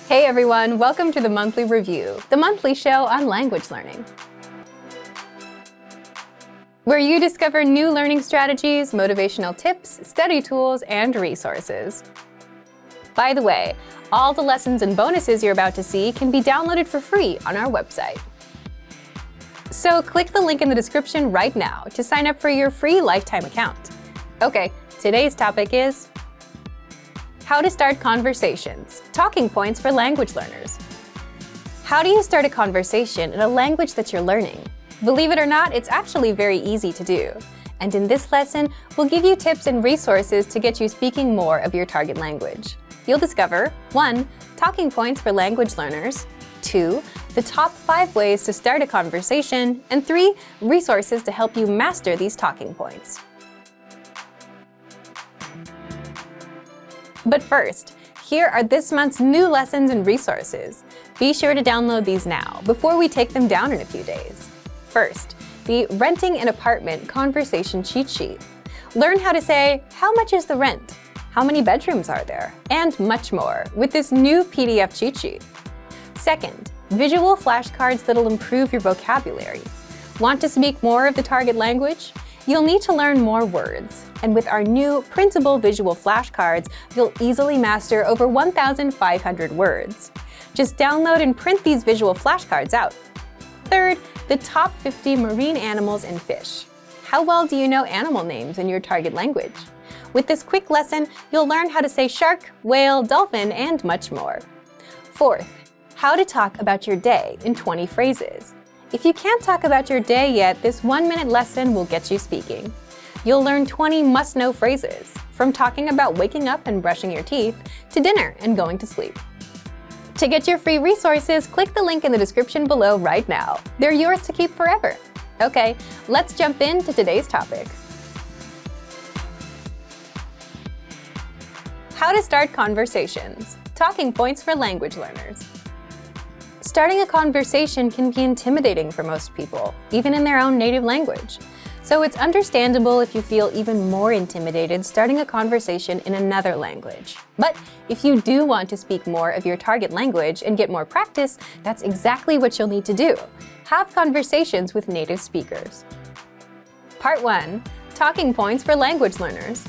Hey everyone, welcome to the Monthly Review, the monthly show on language learning, where you discover new learning strategies, motivational tips, study tools, and resources. By the way, all the lessons and bonuses you're about to see can be downloaded for free on our website. So click the link in the description right now to sign up for your free lifetime account. Okay, today's topic is how to start conversations, talking points for language learners. How do you start a conversation in a language that you're learning? Believe it or not, it's actually very easy to do. And in this lesson, we'll give you tips and resources to get you speaking more of your target language. You'll discover 1. Talking points for language learners, 2. The top 5 ways to start a conversation, and 3. Resources to help you master these talking points. But first, here are this month's new lessons and resources. Be sure to download these now, before we take them down in a few days. First, the Renting an Apartment Conversation Cheat Sheet. Learn how to say, how much is the rent? How many bedrooms are there? And much more with this new PDF cheat sheet. Second, visual flashcards that'll improve your vocabulary. Want to speak more of the target language? You'll need to learn more words, and with our new printable visual flashcards, you'll easily master over 1,500 words. Just download and print these visual flashcards out. Third, the top 50 marine animals and fish. How well do you know animal names in your target language? With this quick lesson, you'll learn how to say shark, whale, dolphin, and much more. Fourth, how to talk about your day in 20 phrases. If you can't talk about your day yet, this 1-minute lesson will get you speaking. You'll learn 20 must-know phrases, from talking about waking up and brushing your teeth to dinner and going to sleep. To get your free resources, click the link in the description below right now. They're yours to keep forever. Okay, let's jump into today's topic. How to start conversations, talking points for language learners. Starting a conversation can be intimidating for most people, even in their own native language. So it's understandable if you feel even more intimidated starting a conversation in another language. But if you do want to speak more of your target language and get more practice, that's exactly what you'll need to do. Have conversations with native speakers. Part 1. Talking points for language learners.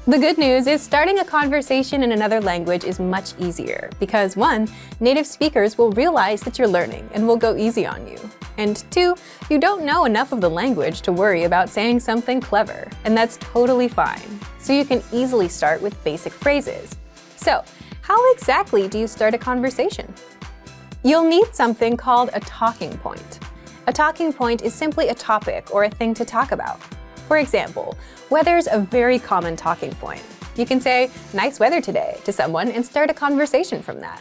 The good news is starting a conversation in another language is much easier because 1. Native speakers will realize that you're learning and will go easy on you. And 2. You don't know enough of the language to worry about saying something clever, and that's totally fine. So you can easily start with basic phrases. So, how exactly do you start a conversation? You'll need something called a talking point. A talking point is simply a topic or a thing to talk about. For example, weather's a very common talking point. You can say, nice weather today, to someone and start a conversation from that.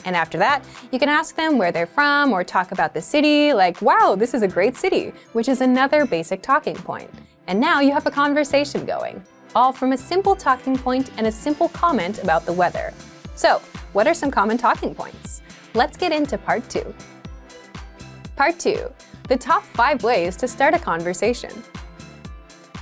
And after that, you can ask them where they're from or talk about the city, like, wow, this is a great city, which is another basic talking point. And now you have a conversation going, all from a simple talking point and a simple comment about the weather. So, what are some common talking points? Let's get into Part 2. Part 2. The top 5 ways to start a conversation.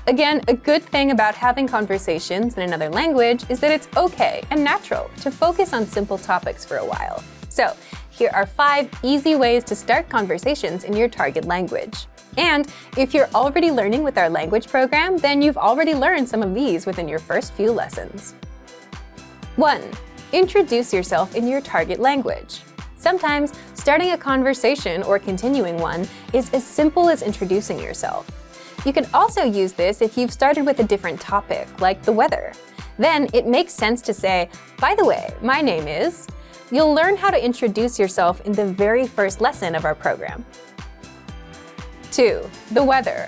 Again, a good thing about having conversations in another language is that it's okay and natural to focus on simple topics for a while. So, here are 5 easy ways to start conversations in your target language. And if you're already learning with our language program, then you've already learned some of these within your first few lessons. 1. Introduce yourself in your target language. Sometimes, starting a conversation or continuing one is as simple as introducing yourself. You can also use this if you've started with a different topic, like the weather. Then it makes sense to say, by the way, my name is. You'll learn how to introduce yourself in the very first lesson of our program. 2. The weather.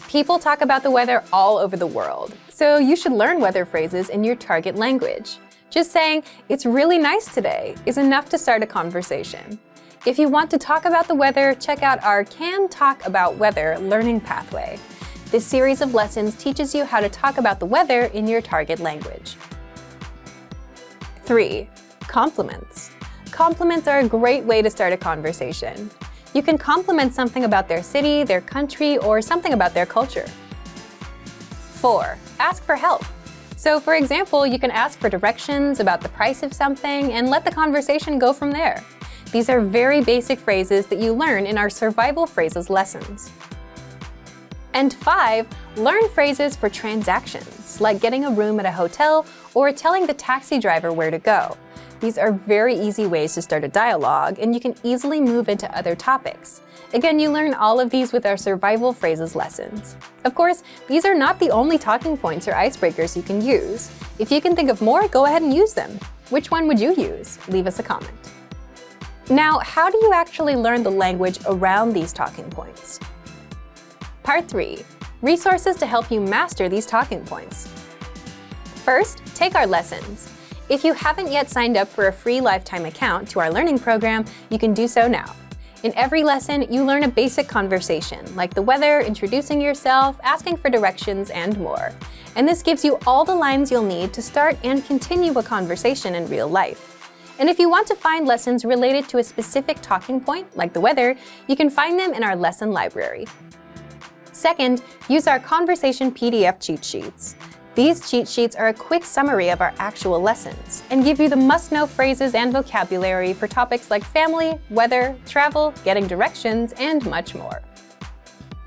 People talk about the weather all over the world, so you should learn weather phrases in your target language. Just saying, it's really nice today, is enough to start a conversation. If you want to talk about the weather, check out our Can Talk About Weather learning pathway. This series of lessons teaches you how to talk about the weather in your target language. 3. Compliments. Compliments are a great way to start a conversation. You can compliment something about their city, their country, or something about their culture. 4. Ask for help. So for example, you can ask for directions about the price of something and let the conversation go from there. These are very basic phrases that you learn in our survival phrases lessons. And 5, learn phrases for transactions, like getting a room at a hotel or telling the taxi driver where to go. These are very easy ways to start a dialogue, and you can easily move into other topics. Again, you learn all of these with our survival phrases lessons. Of course, these are not the only talking points or icebreakers you can use. If you can think of more, go ahead and use them. Which one would you use? Leave us a comment. Now, how do you actually learn the language around these talking points? Part 3. Resources to help you master these talking points. First, take our lessons. If you haven't yet signed up for a free lifetime account to our learning program, you can do so now. In every lesson, you learn a basic conversation, like the weather, introducing yourself, asking for directions, and more. And this gives you all the lines you'll need to start and continue a conversation in real life. And if you want to find lessons related to a specific talking point, like the weather, you can find them in our lesson library. Second, use our conversation PDF cheat sheets. These cheat sheets are a quick summary of our actual lessons and give you the must-know phrases and vocabulary for topics like family, weather, travel, getting directions, and much more.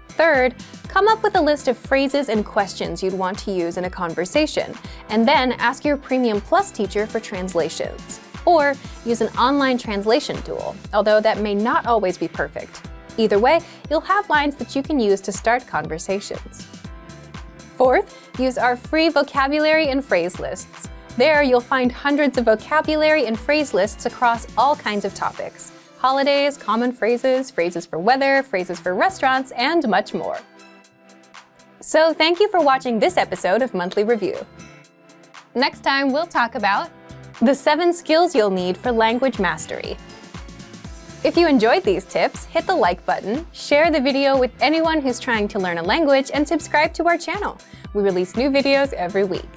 Third, come up with a list of phrases and questions you'd want to use in a conversation, and then ask your Premium Plus teacher for translations. Or use an online translation tool, although that may not always be perfect. Either way, you'll have lines that you can use to start conversations. Fourth, use our free vocabulary and phrase lists. There, you'll find hundreds of vocabulary and phrase lists across all kinds of topics: holidays, common phrases, phrases for weather, phrases for restaurants, and much more. So thank you for watching this episode of Monthly Review. Next time, we'll talk about the 7 skills you'll need for language mastery. If you enjoyed these tips, hit the like button, share the video with anyone who's trying to learn a language, and subscribe to our channel. We release new videos every week.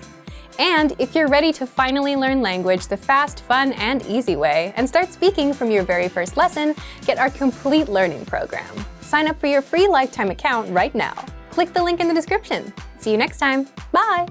And if you're ready to finally learn language the fast, fun, and easy way, and start speaking from your very first lesson, get our complete learning program. Sign up for your free lifetime account right now. Click the link in the description. See you next time. Bye!